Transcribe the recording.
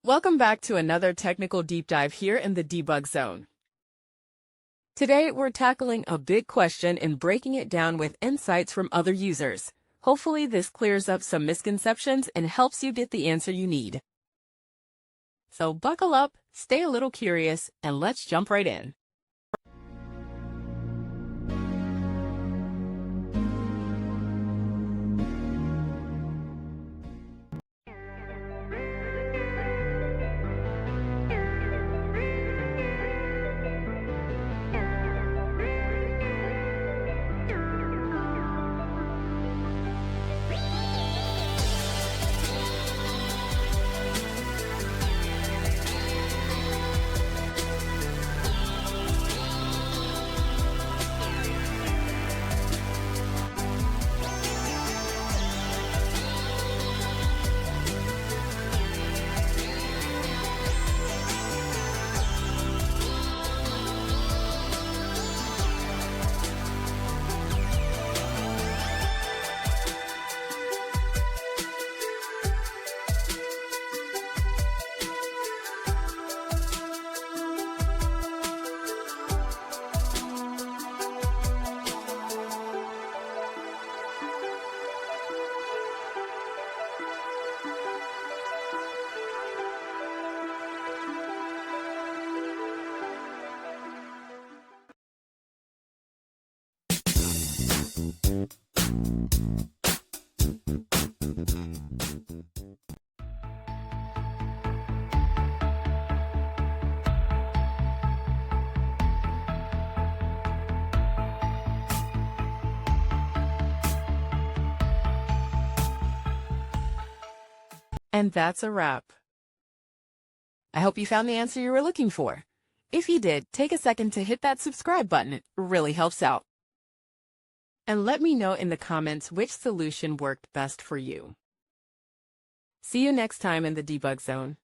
Welcome back to another technical deep dive here in the debug zone. Today, we're tackling a big question and breaking it down with insights from other users. Hopefully, this clears up some misconceptions and helps you get the answer you need. So buckle up, stay a little curious, and let's jump right in. And that's a wrap. I hope you found the answer you were looking for. If you did, take a second to hit that subscribe button. It really helps out. And let me know in the comments which solution worked best for you. See you next time in the debug zone.